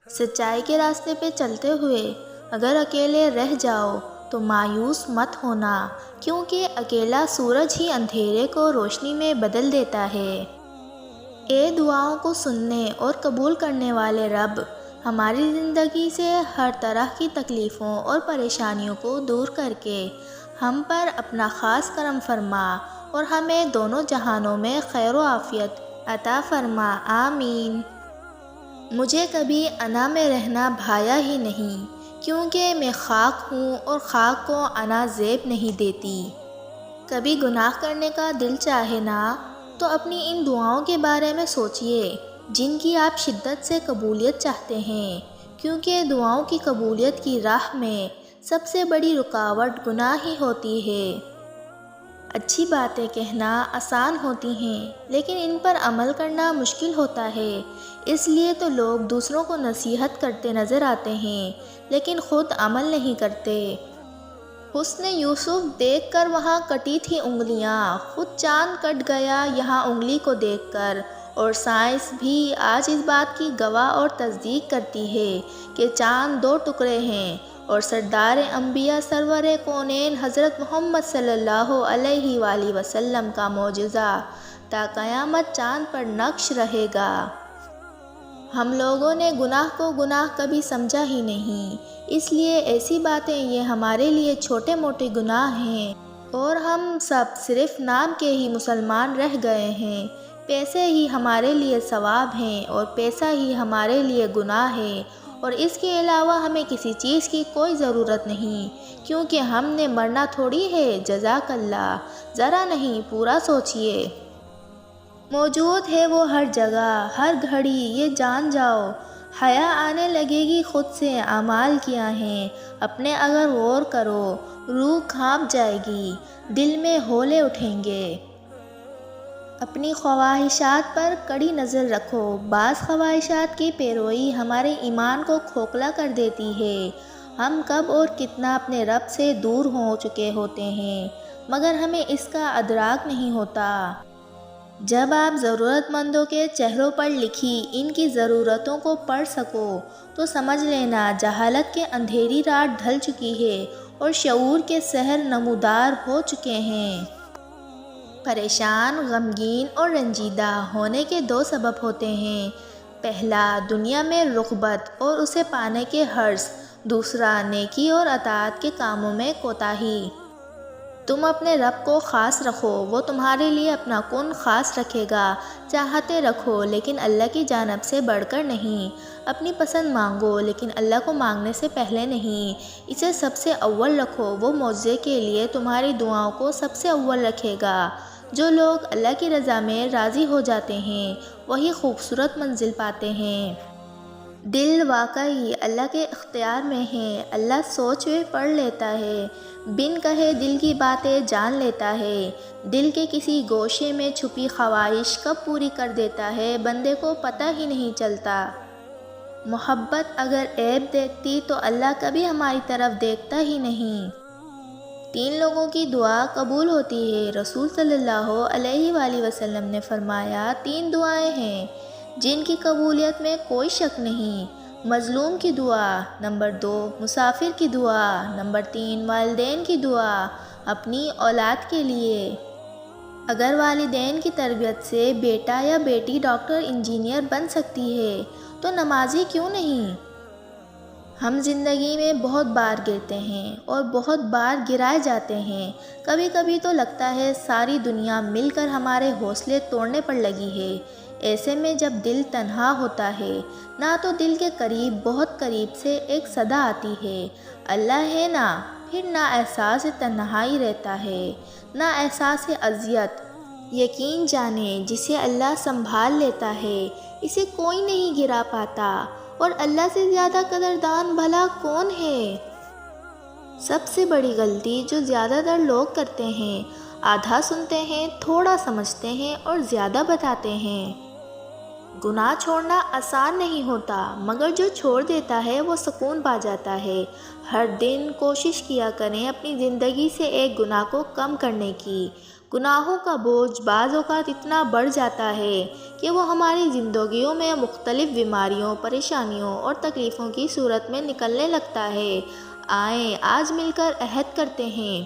سچائی کے راستے پہ چلتے ہوئے اگر اکیلے رہ جاؤ تو مایوس مت ہونا، کیونکہ اکیلا سورج ہی اندھیرے کو روشنی میں بدل دیتا ہے۔ اے دعاؤں کو سننے اور قبول کرنے والے رب، ہماری زندگی سے ہر طرح کی تکلیفوں اور پریشانیوں کو دور کر کے ہم پر اپنا خاص کرم فرما اور ہمیں دونوں جہانوں میں خیر و عافیت عطا فرما، آمین۔ مجھے کبھی انا میں رہنا بھایا ہی نہیں، کیونکہ میں خاک ہوں اور خاک کو انا زیب نہیں دیتی۔ کبھی گناہ کرنے کا دل چاہے نا تو اپنی ان دعاؤں کے بارے میں سوچئے جن کی آپ شدت سے قبولیت چاہتے ہیں، کیونکہ دعاؤں کی قبولیت کی راہ میں سب سے بڑی رکاوٹ گناہ ہی ہوتی ہے۔ اچھی باتیں کہنا آسان ہوتی ہیں، لیکن ان پر عمل کرنا مشکل ہوتا ہے۔ اس لیے تو لوگ دوسروں کو نصیحت کرتے نظر آتے ہیں، لیکن خود عمل نہیں کرتے۔ حسن یوسف دیکھ کر وہاں کٹی تھی انگلیاں، خود چاند کٹ گیا یہاں انگلی کو دیکھ کر، اور سائنس بھی آج اس بات کی گواہ اور تصدیق کرتی ہے کہ چاند دو ٹکڑے ہیں، اور سردار انبیاء سرور کونین حضرت محمد صلی اللہ علیہ وآلہ وسلم کا معجزہ تا قیامت چاند پر نقش رہے گا۔ ہم لوگوں نے گناہ کو گناہ کبھی سمجھا ہی نہیں، اس لیے ایسی باتیں یہ ہمارے لیے چھوٹے موٹے گناہ ہیں، اور ہم سب صرف نام کے ہی مسلمان رہ گئے ہیں۔ پیسے ہی ہمارے لیے ثواب ہیں اور پیسہ ہی ہمارے لیے گناہ ہے، اور اس کے علاوہ ہمیں کسی چیز کی کوئی ضرورت نہیں، کیونکہ ہم نے مرنا تھوڑی ہے۔ جزاک اللہ۔ ذرا نہیں، پورا سوچئے۔ موجود ہے وہ ہر جگہ، ہر گھڑی، یہ جان جاؤ۔ حیا آنے لگے گی خود سے اعمال کیا ہیں، اپنے اگر غور کرو، روح کانپ جائے گی، دل میں ہولے اٹھیں گے۔ اپنی خواہشات پر کڑی نظر رکھو، بعض خواہشات کی پیروی ہمارے ایمان کو کھوکھلا کر دیتی ہے۔ ہم کب اور کتنا اپنے رب سے دور ہو چکے ہوتے ہیں، مگر ہمیں اس کا ادراک نہیں ہوتا۔ جب آپ ضرورت مندوں کے چہروں پر لکھی ان کی ضرورتوں کو پڑھ سکو تو سمجھ لینا جہالت کے اندھیری رات ڈھل چکی ہے اور شعور کے سحر نمودار ہو چکے ہیں۔ پریشان، غمگین اور رنجیدہ ہونے کے دو سبب ہوتے ہیں۔ پہلا، دنیا میں رغبت اور اسے پانے کے حرص، دوسرا، نیکی اور اطاعت کے کاموں میں کوتاہی۔ تم اپنے رب کو خاص رکھو، وہ تمہارے لیے اپنا کن خاص رکھے گا۔ چاہتے رکھو لیکن اللہ کی جانب سے بڑھ کر نہیں۔ اپنی پسند مانگو لیکن اللہ کو مانگنے سے پہلے نہیں۔ اسے سب سے اول رکھو، وہ معجزے کے لیے تمہاری دعاؤں کو سب سے اول رکھے گا۔ جو لوگ اللہ کی رضا میں راضی ہو جاتے ہیں وہی خوبصورت منزل پاتے ہیں۔ دل واقعی اللہ کے اختیار میں ہے، اللہ سوچ و پڑھ لیتا ہے، بن کہے دل کی باتیں جان لیتا ہے۔ دل کے کسی گوشے میں چھپی خواہش کب پوری کر دیتا ہے بندے کو پتہ ہی نہیں چلتا۔ محبت اگر عیب دیکھتی تو اللہ کبھی ہماری طرف دیکھتا ہی نہیں۔ 3 لوگوں کی دعا قبول ہوتی ہے۔ رسول صلی اللہ علیہ وآلہ وسلم نے فرمایا 3 دعائیں ہیں جن کی قبولیت میں کوئی شک نہیں۔ مظلوم کی دعا، نمبر 2 مسافر کی دعا، نمبر 3 والدین کی دعا اپنی اولاد کے لیے۔ اگر والدین کی تربیت سے بیٹا یا بیٹی ڈاکٹر انجینئر بن سکتی ہے تو نمازی کیوں نہیں؟ ہم زندگی میں بہت بار گرتے ہیں اور بہت بار گرائے جاتے ہیں۔ کبھی کبھی تو لگتا ہے ساری دنیا مل کر ہمارے حوصلے توڑنے پر لگی ہے۔ ایسے میں جب دل تنہا ہوتا ہے نہ تو دل کے قریب، بہت قریب سے ایک صدا آتی ہے، اللہ ہے نا، پھر نہ احساس تنہائی رہتا ہے نہ احساس اذیت۔ یقین جانے جسے اللہ سنبھال لیتا ہے اسے کوئی نہیں گرا پاتا، اور اللہ سے زیادہ قدردان بھلا کون ہے؟ سب سے بڑی غلطی جو زیادہ تر لوگ کرتے ہیں، آدھا سنتے ہیں، تھوڑا سمجھتے ہیں اور زیادہ بتاتے ہیں۔ گناہ چھوڑنا آسان نہیں ہوتا، مگر جو چھوڑ دیتا ہے وہ سکون پا جاتا ہے۔ ہر دن کوشش کیا کریں اپنی زندگی سے ایک گناہ کو کم کرنے کی۔ گناہوں کا بوجھ بعض اوقات اتنا بڑھ جاتا ہے کہ وہ ہماری زندگیوں میں مختلف بیماریوں، پریشانیوں اور تکلیفوں کی صورت میں نکلنے لگتا ہے۔ آئیں آج مل کر عہد کرتے ہیں،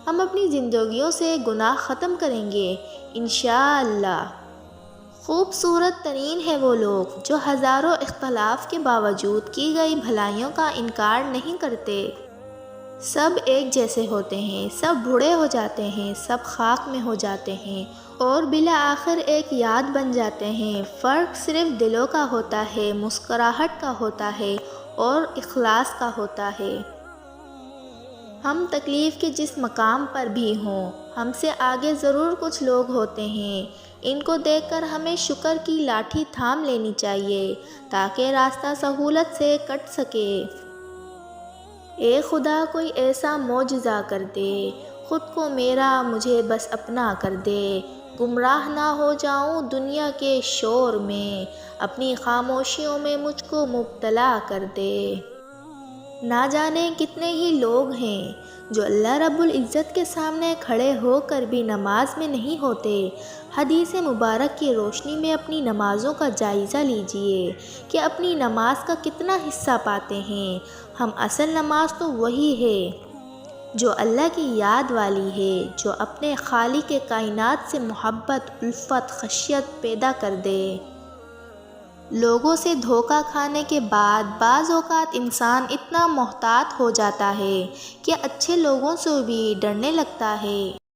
ہم اپنی زندگیوں سے گناہ ختم کریں گے انشاءاللہ۔ خوبصورت ترین ہے وہ لوگ جو ہزاروں اختلاف کے باوجود کی گئی بھلائیوں کا انکار نہیں کرتے۔ سب ایک جیسے ہوتے ہیں، سب بوڑھے ہو جاتے ہیں، سب خاک میں ہو جاتے ہیں اور بالآخر ایک یاد بن جاتے ہیں۔ فرق صرف دلوں کا ہوتا ہے، مسکراہٹ کا ہوتا ہے اور اخلاص کا ہوتا ہے۔ ہم تکلیف کے جس مقام پر بھی ہوں، ہم سے آگے ضرور کچھ لوگ ہوتے ہیں۔ ان کو دیکھ کر ہمیں شکر کی لاٹھی تھام لینی چاہیے تاکہ راستہ سہولت سے کٹ سکے۔ اے خدا کوئی ایسا معجزہ کر دے، خود کو میرا مجھے بس اپنا کر دے، گمراہ نہ ہو جاؤں دنیا کے شور میں، اپنی خاموشیوں میں مجھ کو مبتلا کر دے۔ نہ جانے کتنے ہی لوگ ہیں جو اللہ رب العزت کے سامنے کھڑے ہو کر بھی نماز میں نہیں ہوتے۔ حدیث مبارک کی روشنی میں اپنی نمازوں کا جائزہ لیجئے کہ اپنی نماز کا کتنا حصہ پاتے ہیں۔ ہم اصل نماز تو وہی ہے جو اللہ کی یاد والی ہے، جو اپنے خالق کائنات سے محبت، الفت، خشیت پیدا کر دے۔ لوگوں سے دھوکہ کھانے کے بعد بعض اوقات انسان اتنا محتاط ہو جاتا ہے کہ اچھے لوگوں سے بھی ڈرنے لگتا ہے۔